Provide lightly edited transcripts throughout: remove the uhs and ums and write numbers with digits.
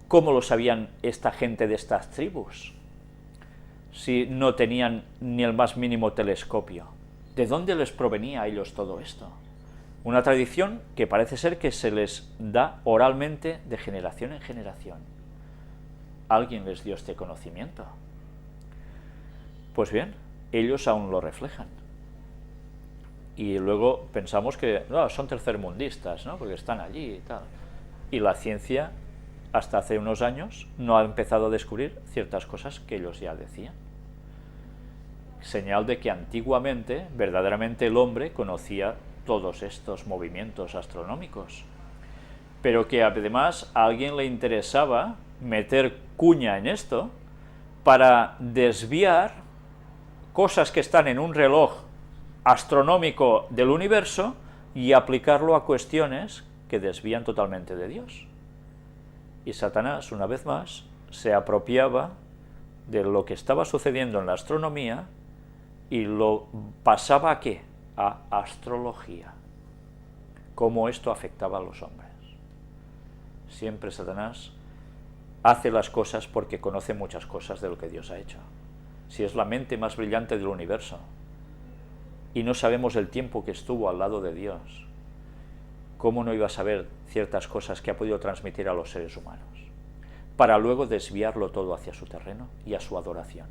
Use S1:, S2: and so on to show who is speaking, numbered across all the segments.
S1: ¿Cómo lo sabían esta gente de estas tribus? Si no tenían ni el más mínimo telescopio. ¿De dónde les provenía a ellos todo esto? Una tradición que parece ser que se les da oralmente de generación en generación. ¿Alguien les dio este conocimiento? Pues bien, ellos aún lo reflejan. Y luego pensamos que no, son tercermundistas, ¿no? Porque están allí y tal. Y la ciencia, hasta hace unos años, no ha empezado a descubrir ciertas cosas que ellos ya decían. Señal de que antiguamente, verdaderamente el hombre conocía todos estos movimientos astronómicos, pero que además a alguien le interesaba meter cuña en esto para desviar cosas que están en un reloj astronómico del universo y aplicarlo a cuestiones que desvían totalmente de Dios. Y Satanás, una vez más, se apropiaba de lo que estaba sucediendo en la astronomía y lo pasaba ¿a qué? A astrología. Cómo esto afectaba a los hombres. Siempre Satanás hace las cosas porque conoce muchas cosas de lo que Dios ha hecho. Si es la mente más brillante del universo y no sabemos el tiempo que estuvo al lado de Dios, ¿cómo no iba a saber ciertas cosas que ha podido transmitir a los seres humanos? Para luego desviarlo todo hacia su terreno y a su adoración.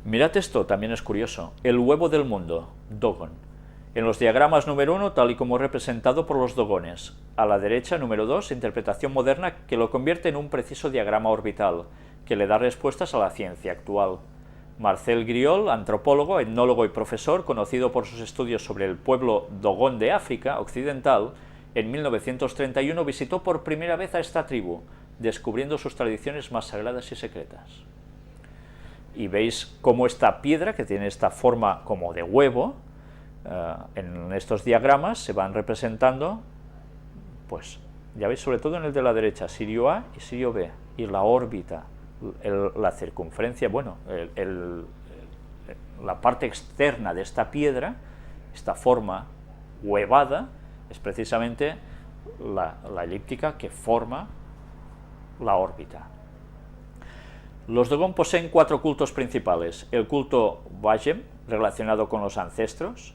S1: Mirad esto, también es curioso. El huevo del mundo, Dogon. En los diagramas número 1, tal y como representado por los dogones. A la derecha, número 2, interpretación moderna que lo convierte en un preciso diagrama orbital, que le da respuestas a la ciencia actual. Marcel Griol, antropólogo, etnólogo y profesor, conocido por sus estudios sobre el pueblo Dogón de África Occidental, en 1931 visitó por primera vez a esta tribu, descubriendo sus tradiciones más sagradas y secretas. Y veis cómo esta piedra, que tiene esta forma como de huevo, en estos diagramas se van representando, pues ya veis sobre todo en el de la derecha, Sirio A y Sirio B, y la órbita, la circunferencia, bueno, la parte externa de esta piedra, esta forma huevada, es precisamente la elíptica que forma la órbita. Los Dogon poseen 4 cultos principales: el culto Wajem, relacionado con los ancestros,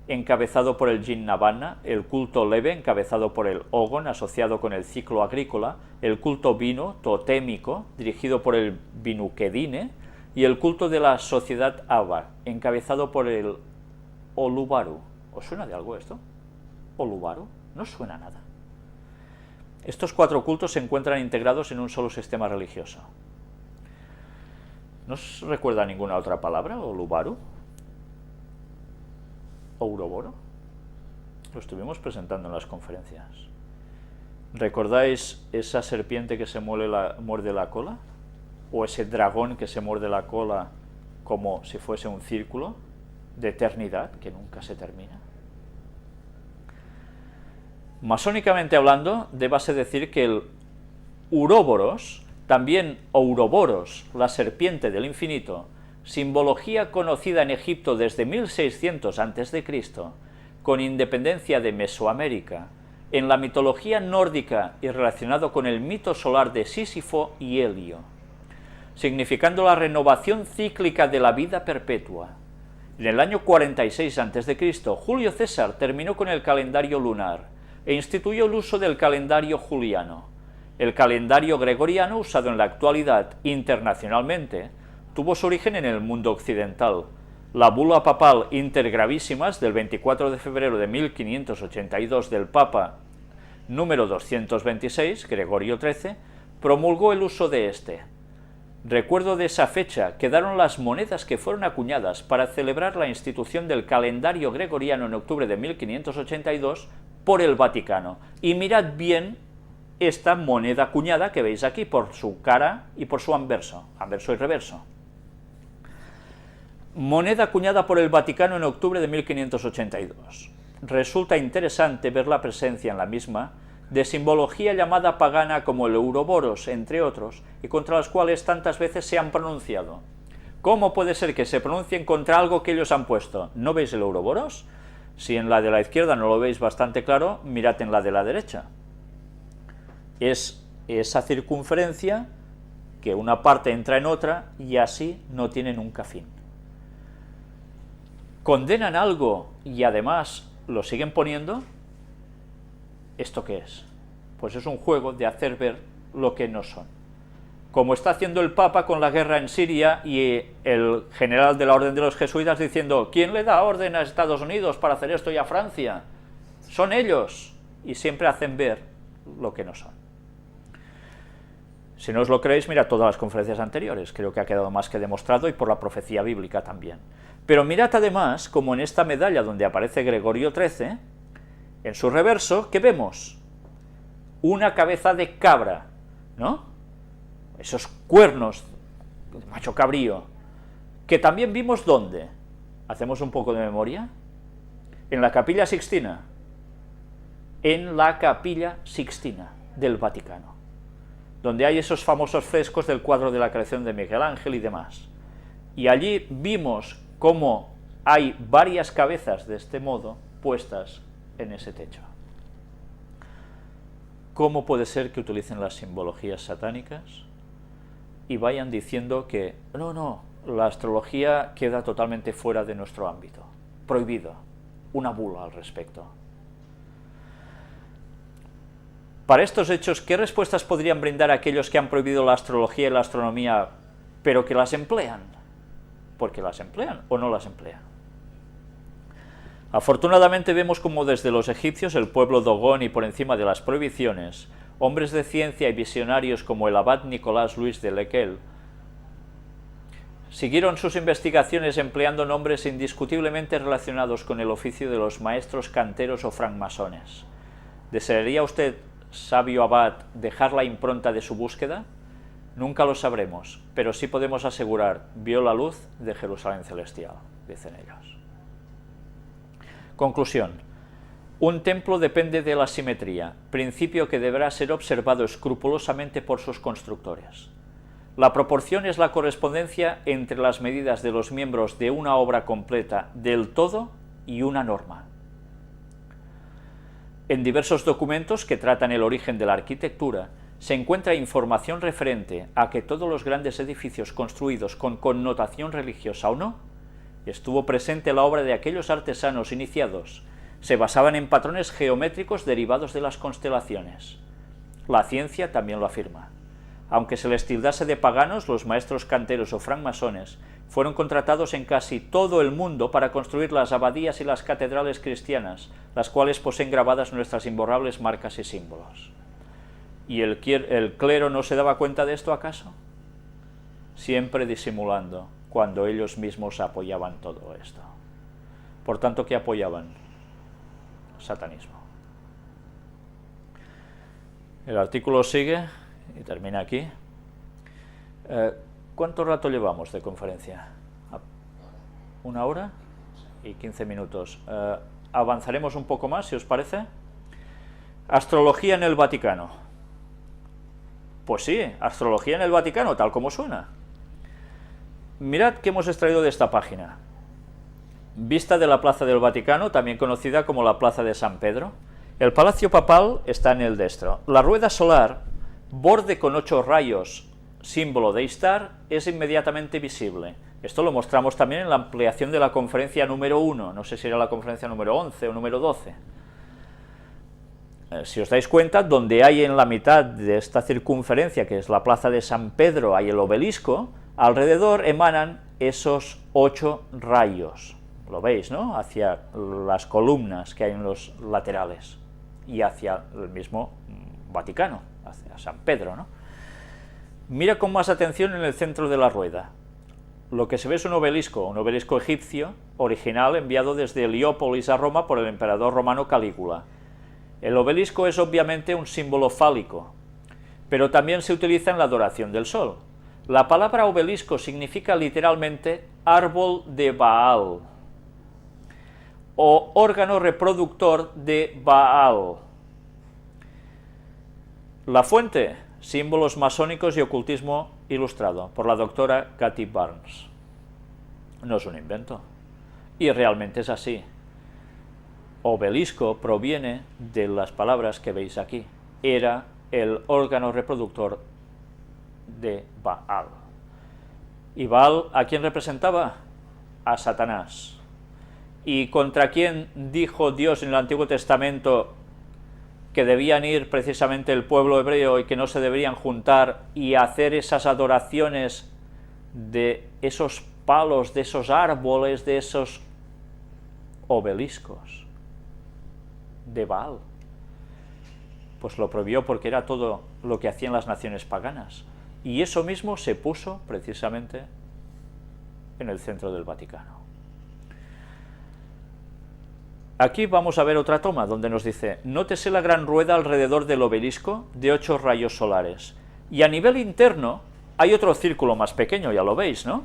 S1: encabezado por el Jin Navana; el culto Leve, encabezado por el Ogon, asociado con el ciclo agrícola; el culto Binu, totémico, dirigido por el Binukedine; y el culto de la sociedad Avar, encabezado por el Olubaru. ¿Os suena de algo esto? ¿Olubaru? No suena nada. Estos 4 cultos se encuentran integrados en un solo sistema religioso. ¿No os recuerda ninguna otra palabra? ¿Olubaru? ¿Ouroboro? Lo estuvimos presentando en las conferencias. ¿Recordáis esa serpiente que se muerde la cola? ¿O ese dragón que se muerde la cola como si fuese un círculo de eternidad que nunca se termina? Masónicamente hablando, débase decir que el Uroboros, también Ouroboros, la serpiente del infinito, simbología conocida en Egipto desde 1600 a.C., con independencia de Mesoamérica, en la mitología nórdica y relacionado con el mito solar de Sísifo y Helio, significando la renovación cíclica de la vida perpetua. En el año 46 a.C., Julio César terminó con el calendario lunar e instituyó el uso del calendario juliano. El calendario gregoriano, usado en la actualidad internacionalmente, tuvo su origen en el mundo occidental. La bula papal Inter Gravísimas del 24 de febrero de 1582 del Papa número 226, Gregorio XIII, promulgó el uso de este. Recuerdo de esa fecha quedaron las monedas que fueron acuñadas para celebrar la institución del calendario gregoriano en octubre de 1582 por el Vaticano. Y mirad bien esta moneda acuñada que veis aquí por su cara y por su anverso y reverso. Moneda acuñada por el Vaticano en octubre de 1582. Resulta interesante ver la presencia en la misma de simbología llamada pagana como el Ouroboros, entre otros, y contra las cuales tantas veces se han pronunciado. ¿Cómo puede ser que se pronuncien contra algo que ellos han puesto? ¿No veis el Ouroboros? Si en la de la izquierda no lo veis bastante claro, mirad en la de la derecha. es esa circunferencia que una parte entra en otra y así no tiene nunca fin. ¿Condenan algo y además lo siguen poniendo? ¿Esto qué es? Pues es un juego de hacer ver lo que no son. Como está haciendo el Papa con la guerra en Siria y el general de la Orden de los Jesuitas diciendo, ¿quién le da orden a Estados Unidos para hacer esto y a Francia? Son ellos. Y siempre hacen ver lo que no son. Si no os lo creéis, mirad todas las conferencias anteriores, creo que ha quedado más que demostrado, y por la profecía bíblica también. Pero mirad además, como en esta medalla donde aparece Gregorio XIII, en su reverso, ¿qué vemos? Una cabeza de cabra, ¿no? Esos cuernos de macho cabrío, que también vimos ¿dónde? ¿Hacemos un poco de memoria? En la Capilla Sixtina. En la Capilla Sixtina del Vaticano, donde hay esos famosos frescos del cuadro de la creación de Miguel Ángel y demás. Y allí vimos cómo hay varias cabezas de este modo puestas en ese techo. ¿Cómo puede ser que utilicen las simbologías satánicas y vayan diciendo que no, la astrología queda totalmente fuera de nuestro ámbito, prohibido, una bula al respecto? Para estos hechos, ¿qué respuestas podrían brindar aquellos que han prohibido la astrología y la astronomía, pero que las emplean? ¿Porque las emplean o no las emplean? Afortunadamente vemos como desde los egipcios el pueblo Dogón y por encima de las prohibiciones, hombres de ciencia y visionarios como el abad Nicolás Luis de Lequel, siguieron sus investigaciones empleando nombres indiscutiblemente relacionados con el oficio de los maestros canteros o francmasones. ¿Desearía usted, sabio abad, dejar la impronta de su búsqueda? Nunca lo sabremos, pero sí podemos asegurar, vio la luz de Jerusalén celestial, dicen ellos. Conclusión. Un templo depende de la simetría, principio que deberá ser observado escrupulosamente por sus constructores. La proporción es la correspondencia entre las medidas de los miembros de una obra completa del todo y una norma. En diversos documentos que tratan el origen de la arquitectura, se encuentra información referente a que todos los grandes edificios construidos con connotación religiosa o no, estuvo presente la obra de aquellos artesanos iniciados, se basaban en patrones geométricos derivados de las constelaciones. La ciencia también lo afirma. Aunque se les tildase de paganos, los maestros canteros o francmasones fueron contratados en casi todo el mundo para construir las abadías y las catedrales cristianas, las cuales poseen grabadas nuestras imborrables marcas y símbolos. ¿Y el clero no se daba cuenta de esto acaso? Siempre disimulando, cuando ellos mismos apoyaban todo esto. Por tanto, ¿qué apoyaban? Satanismo. El artículo sigue y termina aquí. ¿Cuánto rato llevamos de conferencia? ¿Una hora? Y 15 minutos. Avanzaremos un poco más, si os parece. Astrología en el Vaticano. Pues sí, astrología en el Vaticano, tal como suena. Mirad qué hemos extraído de esta página. Vista de la Plaza del Vaticano, también conocida como la Plaza de San Pedro. El Palacio Papal está en el destro. La rueda solar, borde con 8 rayos, símbolo de Istar, es inmediatamente visible. Esto lo mostramos también en la ampliación de la conferencia número 1, no sé si era la conferencia número 11 o número 12. Si os dais cuenta, donde hay en la mitad de esta circunferencia, que es la Plaza de San Pedro, hay el obelisco, alrededor emanan esos 8 rayos. Lo veis, ¿no? Hacia las columnas que hay en los laterales y hacia el mismo Vaticano, hacia San Pedro, ¿no? Mira con más atención en el centro de la rueda. Lo que se ve es un obelisco egipcio, original, enviado desde Heliópolis a Roma por el emperador romano Calígula. El obelisco es obviamente un símbolo fálico, pero también se utiliza en la adoración del sol. La palabra obelisco significa literalmente árbol de Baal, o órgano reproductor de Baal. La fuente, símbolos masónicos y ocultismo ilustrado, por la doctora Cathy Barnes. No es un invento, y realmente es así. Obelisco proviene de las palabras que veis aquí. Era el órgano reproductor de Baal. ¿Y Baal a quién representaba? A Satanás. ¿Y contra quién dijo Dios en el Antiguo Testamento que debían ir precisamente el pueblo hebreo y que no se deberían juntar y hacer esas adoraciones de esos palos, de esos árboles, de esos obeliscos de Baal? Pues lo prohibió porque era todo lo que hacían las naciones paganas. Y eso mismo se puso precisamente en el centro del Vaticano. Aquí vamos a ver otra toma donde nos dice: nótese la gran rueda alrededor del obelisco de 8 rayos solares. Y a nivel interno hay otro círculo más pequeño, ya lo veis, ¿no?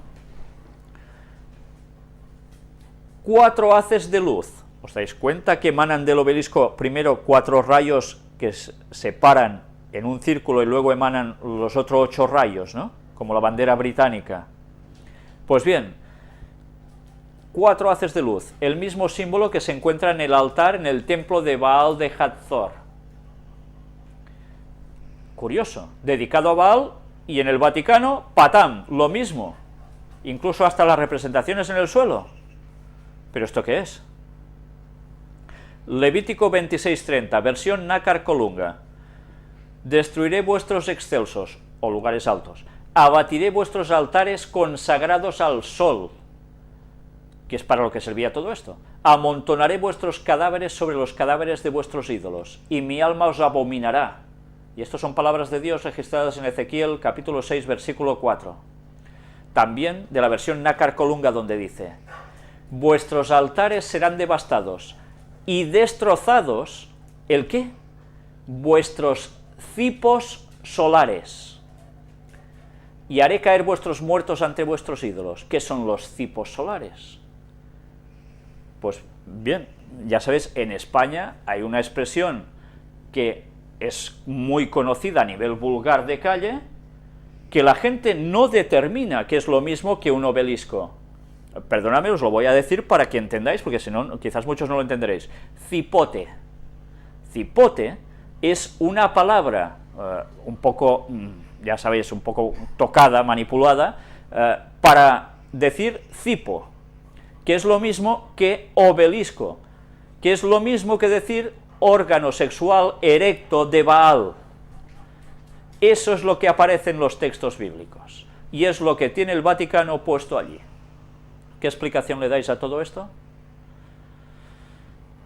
S1: 4 haces de luz. ¿Os dais cuenta que emanan del obelisco primero 4 rayos que se paran en un círculo y luego emanan los otros 8 rayos, ¿no? Como la bandera británica. Pues bien, 4 haces de luz, el mismo símbolo que se encuentra en el altar en el templo de Baal de Hatzor. Curioso, dedicado a Baal, y en el Vaticano, patam, lo mismo, incluso hasta las representaciones en el suelo. ¿Pero esto qué es? Levítico 26:30, versión Nácar Colunga. Destruiré vuestros excelsos, o lugares altos, abatiré vuestros altares consagrados al sol, que es para lo que servía todo esto. Amontonaré vuestros cadáveres sobre los cadáveres de vuestros ídolos, y mi alma os abominará. Y estas son palabras de Dios registradas en Ezequiel, capítulo 6, versículo 4. También de la versión Nácar Colunga, donde dice: vuestros altares serán devastados, y destrozados, ¿el qué? Vuestros cipos solares. Y haré caer vuestros muertos ante vuestros ídolos. ¿Qué son los cipos solares? Pues bien, ya sabéis, en España hay una expresión que es muy conocida a nivel vulgar de calle, que la gente no determina que es lo mismo que un obelisco. Perdóname, os lo voy a decir para que entendáis, porque si no, quizás muchos no lo entenderéis. Cipote. Cipote es una palabra un poco, ya sabéis, un poco tocada, manipulada, para decir cipo, que es lo mismo que obelisco, que es lo mismo que decir órgano sexual erecto de Baal. Eso es lo que aparece en los textos bíblicos, y es lo que tiene el Vaticano puesto allí. ¿Qué explicación le dais a todo esto?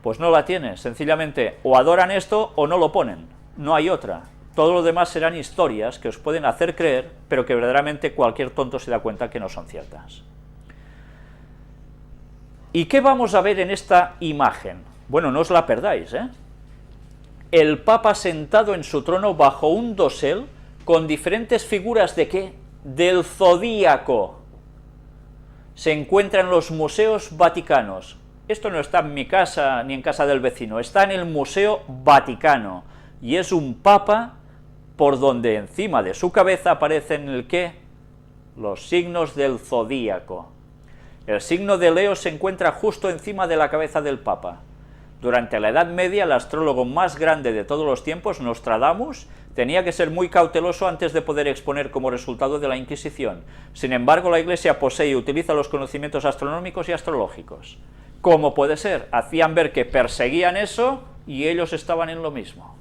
S1: Pues no la tiene, sencillamente o adoran esto o no lo ponen, no hay otra. Todo lo demás serán historias que os pueden hacer creer, pero que verdaderamente cualquier tonto se da cuenta que no son ciertas. ¿Y qué vamos a ver en esta imagen? Bueno, no os la perdáis, ¿eh? El Papa sentado en su trono bajo un dosel con diferentes figuras ¿de qué? Del zodíaco. Se encuentra en los museos vaticanos. Esto no está en mi casa ni en casa del vecino, está en el Museo Vaticano, y es un papa por donde encima de su cabeza aparecen ¿el qué? Los signos del zodíaco. El signo de Leo se encuentra justo encima de la cabeza del papa. Durante la Edad Media, el astrólogo más grande de todos los tiempos, Nostradamus, tenía que ser muy cauteloso antes de poder exponer como resultado de la Inquisición. Sin embargo, la Iglesia posee y utiliza los conocimientos astronómicos y astrológicos. ¿Cómo puede ser? Hacían ver que perseguían eso y ellos estaban en lo mismo.